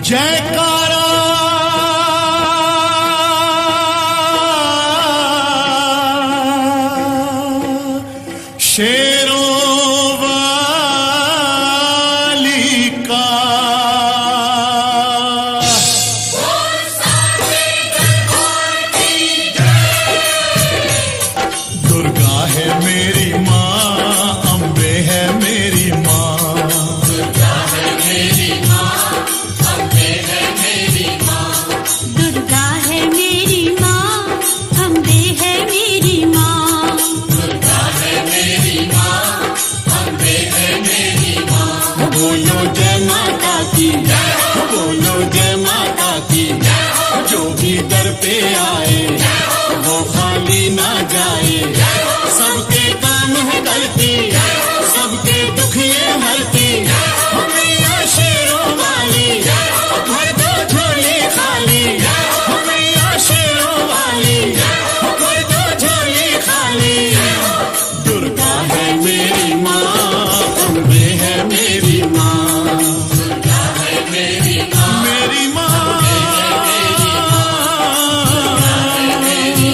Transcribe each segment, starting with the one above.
जयकारा शेरों वाली का। दुर्गा है मेरी माँ, अम्बे है मेरी माँ। दुर्गा है मेरी माँ, अम्बे है मेरी माँ। दुर्गा है मेरी माँ, अम्बे है मेरी माँ। दुर्गा है मेरी माँ, अम्बे है मेरी माँ। बोलो जय माता की, बोलो जय माता की। जो भी दर पे आए वो खाली ना जाए। सबके काम है करती, सबके दुख ये हरती। मैया शेरों वाली भर दो झोली खाली। मैया शेरों वाली भर दो झोली खाली। दुर्गा है मेरी माँ, अम्बे है मेरी माँ। दुर्गा है मेरी माँ, मेरी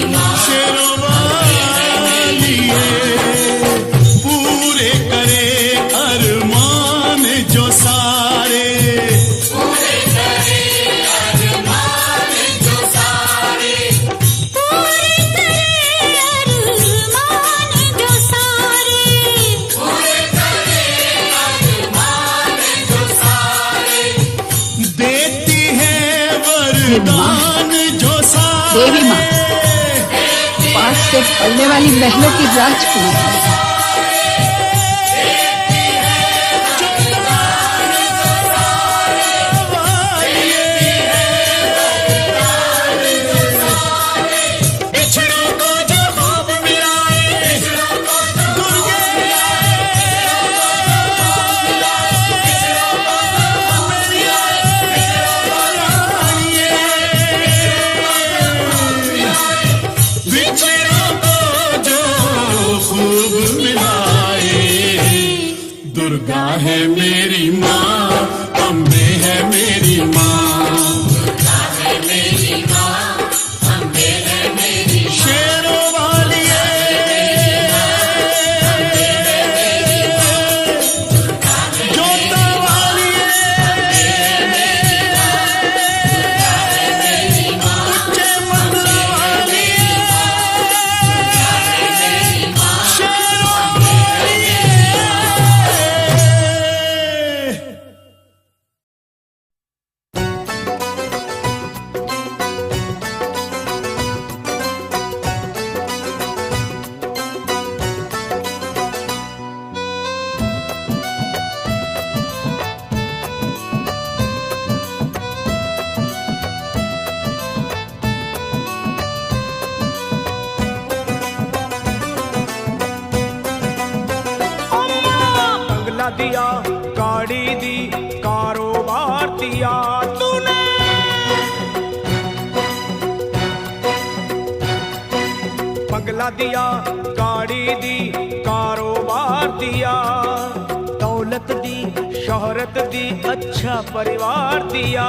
माँ शेरों वाली है। पूरे करे अरमान जो सारे। पूरे करे अरमान जो सारे। पूरे करे अरमान जो सारे। पूरे करे अरमान जो सारे। देती है वरदान जो सारे। देवी माँ, पास से पलने वाली महलों की राजकुमारी। बिछड़ों को जो ख्वाब मिलाए, दुर्गे बिछड़ों को जो खूब मिलाए। दुर्गा है मेरी माँ, अम्बे है मेरी माँ। दुर्गा है मेरी माँ, अम्बे है मेरी माँ। शेरों वाली जोता वाली उच्चे मंदिर वाली शेरों वाली। बंगला दिया, गाड़ी दी, कारोबार दिया तूने। बंगला दिया, गाड़ी दी, कारोबार दिया। दौलत दी, शोहरत दी, अच्छा परिवार दिया।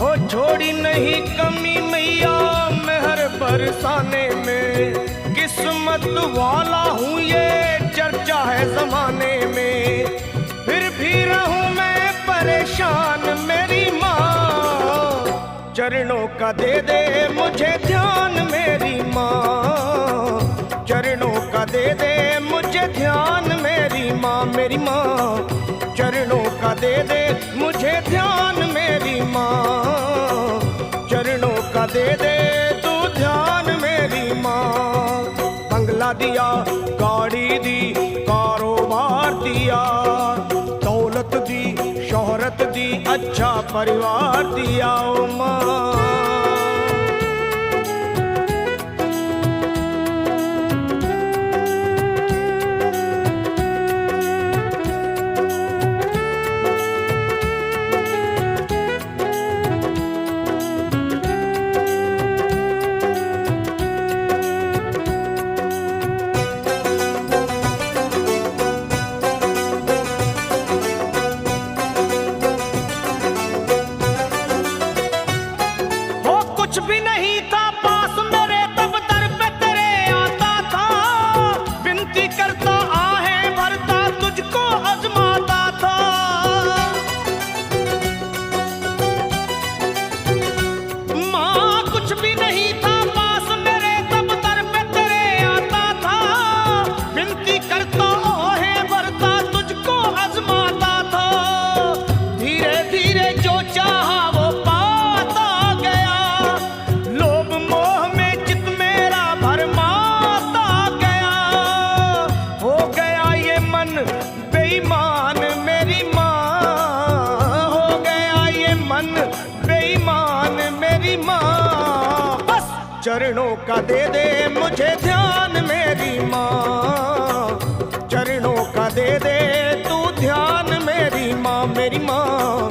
ओ छोड़ी नहीं कमी मैया मेहर बरसाने में। किस्मत वाला हूँ ये चर्चा है जमाने में। फिर भी रहूं मैं परेशान मेरी माँ। चरणों का दे दे मुझे ध्यान मेरी माँ। चरणों का दे दे मुझे ध्यान मेरी माँ। मेरी माँ चरणों का दे दे मुझे ध्यान मेरी माँ। चरणों का दे दे तू ध्यान मेरी माँ। बंगला दिया, गाड़ी दी, कारोबार दिया। दौलत दी, शोहरत दी, अच्छा परिवार दिया ओ माँ। चरणों का दे दे मुझे ध्यान मेरी माँ, चरणों का दे दे तू ध्यान मेरी माँ, मेरी माँ।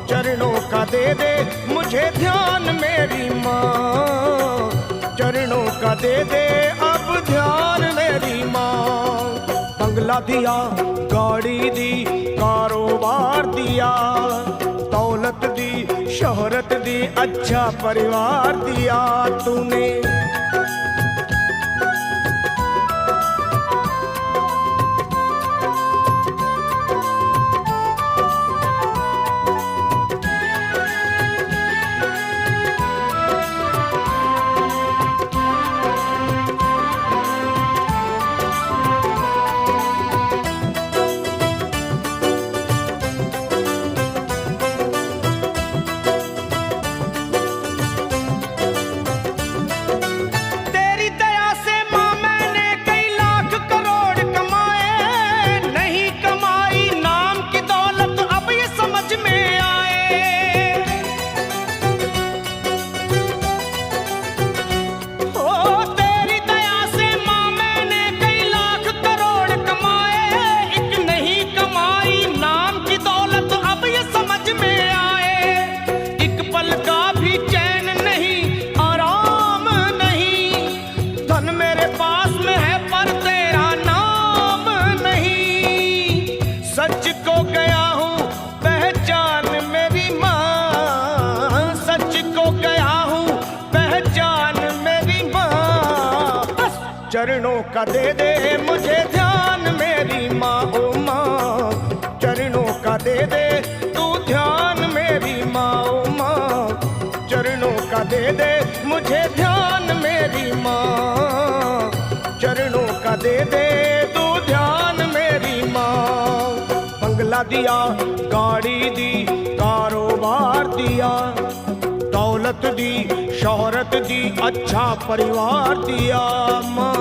चरणों का दे दे मुझे ध्यान मेरी माँ, चरणों का दे दे अब ध्यान मेरी माँ। बंगला दिया, गाड़ी दी, कारोबार दिया, दौलत दी, शोहरत दी, अच्छा परिवार दिया तूने। चरणों का दे दे मुझे ध्यान मेरी माँ, ओ माँ। चरणों का दे दे तू ध्यान मेरी माँ, ओ माँ। चरणों का दे दे मुझे ध्यान मेरी माँ, चरणों का दे दे तू ध्यान मेरी माँ। बंगला दिया, गाड़ी दी, कारोबार दिया, दौलत दी, शोहरत दी, अच्छा परिवार दिया माँ।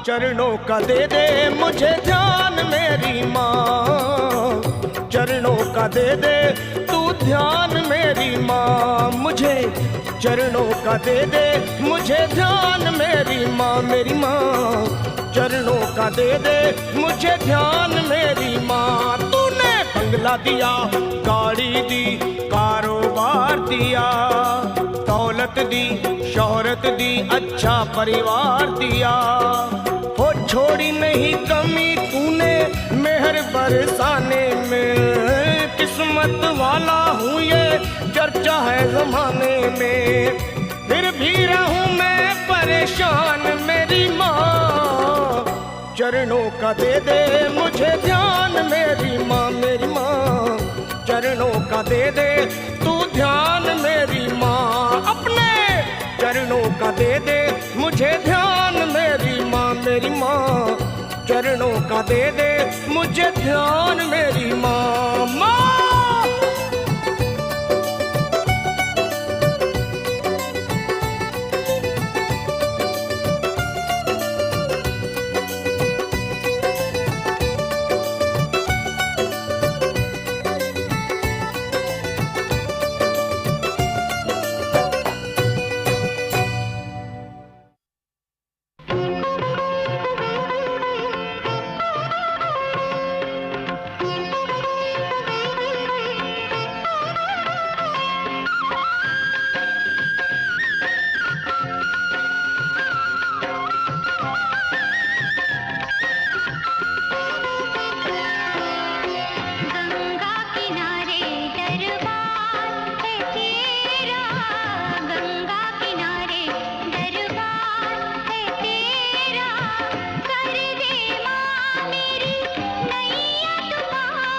चरणों का दे दे मुझे ध्यान मेरी माँ, चरणों का दे दे तू ध्यान मेरी माँ मुझे। चरणों का दे दे मुझे ध्यान मेरी माँ, मेरी माँ। चरणों का दे दे मुझे ध्यान मेरी माँ। तूने बंगला दिया, गाड़ी दी, कारोबार दिया, दौलत दी, शोहरत दी, अच्छा परिवार दिया। हो छोड़ी नहीं कमी तूने मेहर बरसाने में, किस्मत वाला हूँ ये चर्चा है जमाने में। फिर भी रहूँ मैं परेशान मेरी माँ, चरणों का दे दे मुझे ध्यान मेरी माँ, मेरी माँ। चरणों का दे दे तू ध्यान मेरी माँ, अपने चरणों का दे दे मुझे ध्यान मेरी माँ, मेरी माँ। चरणों का दे दे मुझे ध्यान मेरी माँ, माँ। गंगा किनारे दरबार है तेरा, गंगा किनारे दरबार है तेरा, कर दे माँ मेरी नैया तू पार।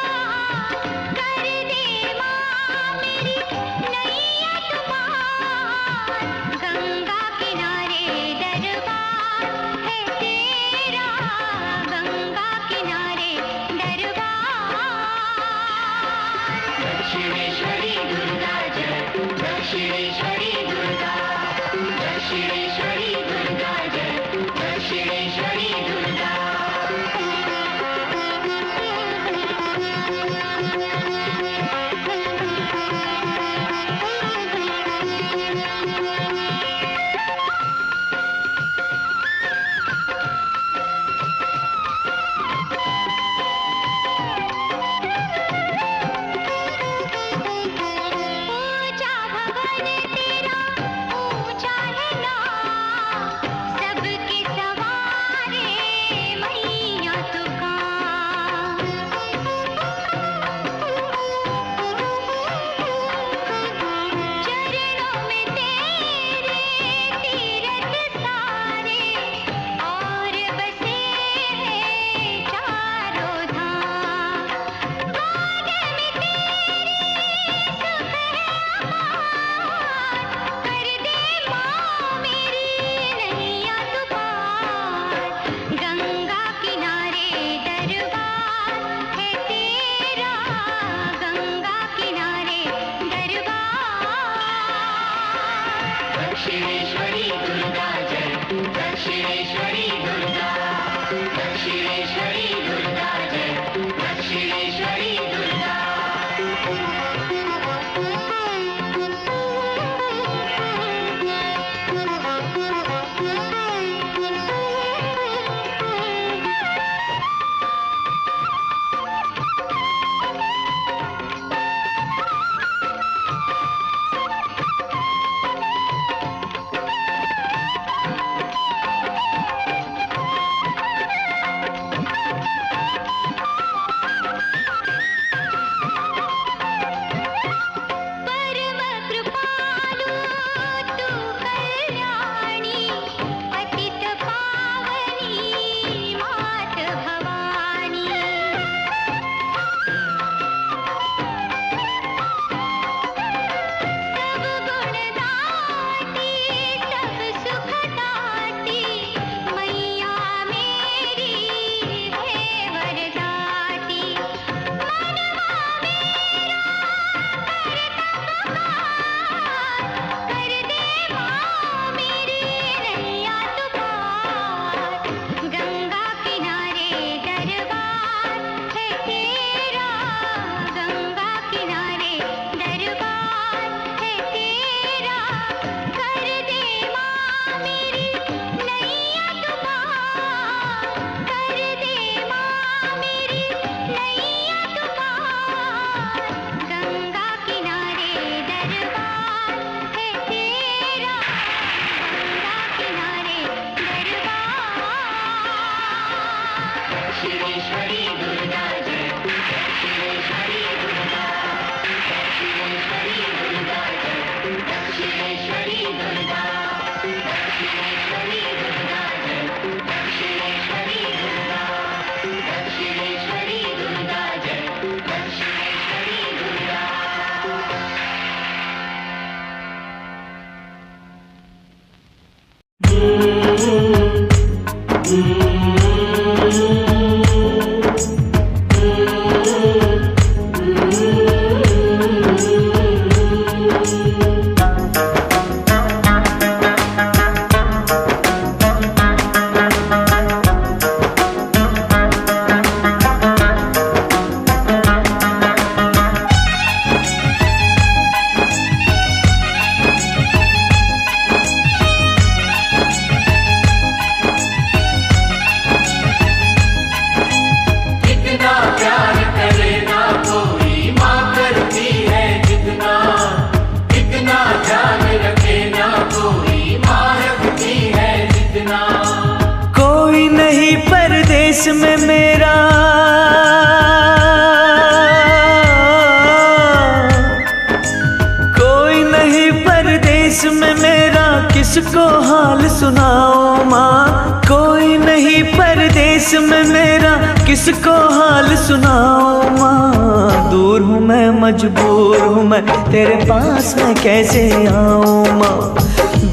में मेरा किसको हाल सुनाऊं माँ। दूर हूँ मैं, मजबूर हूँ मैं, तेरे पास मैं कैसे आऊँ माँ।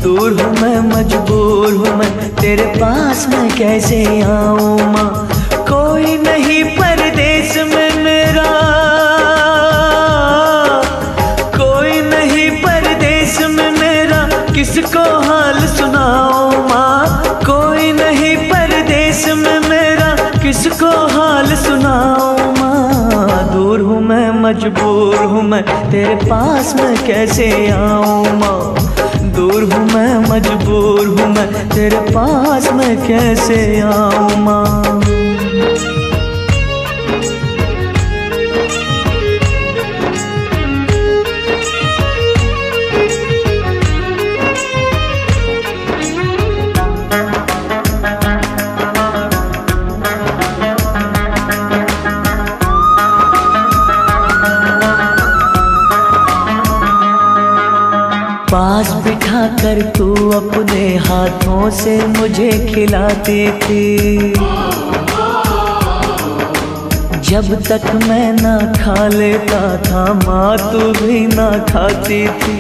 दूर हूँ मैं, मजबूर हूँ मैं, तेरे पास मैं कैसे आऊँ माँ। कोई नहीं परदेश में मेरा, कोई नहीं परदेश में मेरा, किसको हाल सुनाऊं माँ। कोई नहीं परदेश में मेरा, किसको हाल सुनाऊं माँ। दूर हूँ मैं, मजबूर हूँ मैं, तेरे पास मैं कैसे आऊँ माँ। दूर हूँ मैं, मजबूर हूँ मैं, तेरे पास मैं कैसे आऊँ माँ। पास बिठा कर तू अपने हाथों से मुझे खिलाती थी। जब तक मैं ना खा लेता था माँ तू भी ना खाती थी।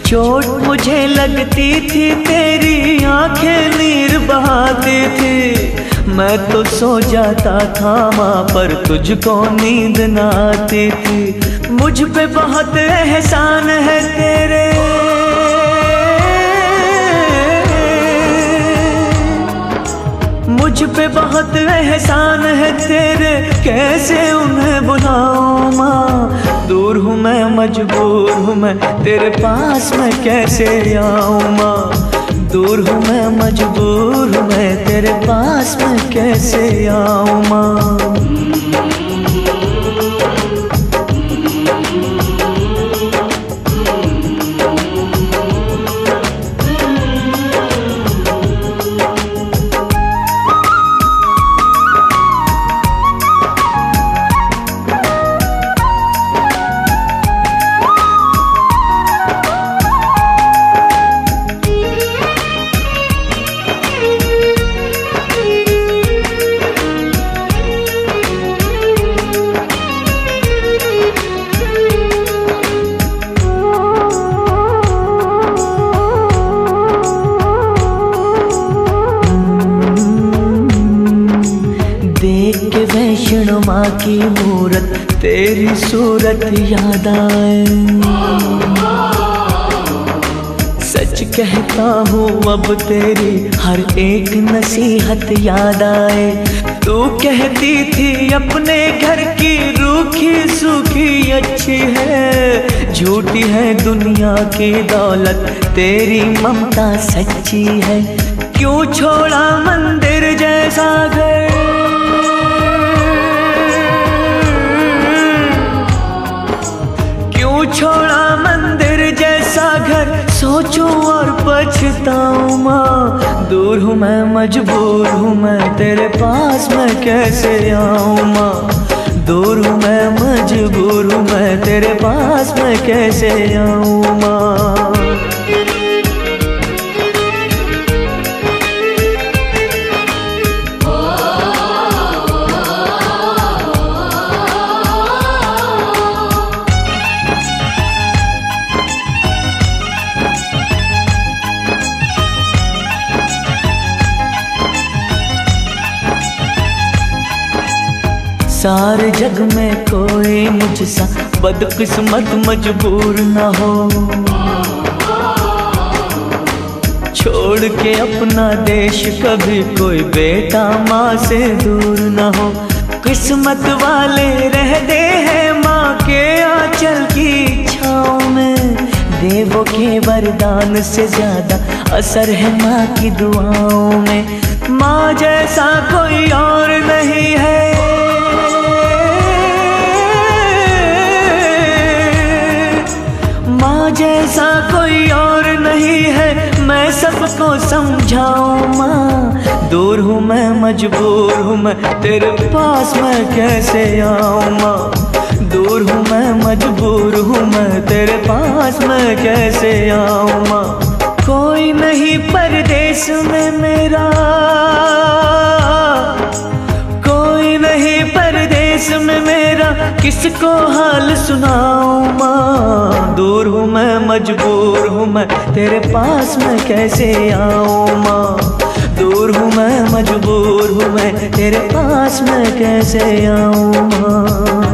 चोट मुझे लगती थी तेरी आंखें नीर बहाती थी। मैं तो सो जाता था माँ पर तुझको नींद ना आती थी। मुझ पे बहुत एहसान है तेरे, मुझ पे बहुत एहसान है तेरे, कैसे उन्हें भुलाऊं माँ। दूर हूँ मैं, मजबूर हूँ मैं, तेरे पास मैं कैसे आऊँ माँ। दूर हूँ मैं, मजबूर हूँ मैं, तेरे पास मैं कैसे आऊँ माँ। वैष्णो माँ की मूरत तेरी सूरत याद आए। सच कहता हूँ अब तेरी हर एक नसीहत याद आए। तू कहती थी अपने घर की रूखी सूखी अच्छी है। झूठी है दुनिया की दौलत, तेरी ममता सच्ची है। क्यों छोड़ा मंदिर जैसा घर, छोड़ा मंदिर जैसा घर, सोचूं और पछताऊं माँ। दूर हूँ मैं, मजबूर हूँ मैं, तेरे पास मैं कैसे आऊँ माँ। दूर हूँ मैं, मजबूर हूँ मैं, तेरे पास मैं कैसे आऊँ माँ। सारे जग में कोई मुझसा बदकिस्मत मजबूर न हो। छोड़ के अपना देश कभी कोई बेटा माँ से दूर न हो। किस्मत वाले रहते हैं माँ के आंचल की छाँव में। देवों के वरदान से ज्यादा असर है माँ की दुआओं में। माँ जैसा कोई और नहीं है, माँ जैसा कोई और नहीं है। मैं सबको समझाऊं माँ। दूर हूँ मैं, मजबूर हूँ मैं, तेरे पास मैं कैसे आऊँ माँ। दूर हूँ मैं, मजबूर हूँ मैं, तेरे पास मैं कैसे आऊँ माँ। कोई नहीं परदेश में मेरा, परदेश में मेरा किसको हाल सुनाऊं माँ। दूर हूँ मैं, मजबूर हूँ मैं, तेरे पास मैं कैसे आऊं माँ। दूर हूँ मैं, मजबूर हूँ मैं, तेरे पास मैं कैसे आऊं माँ।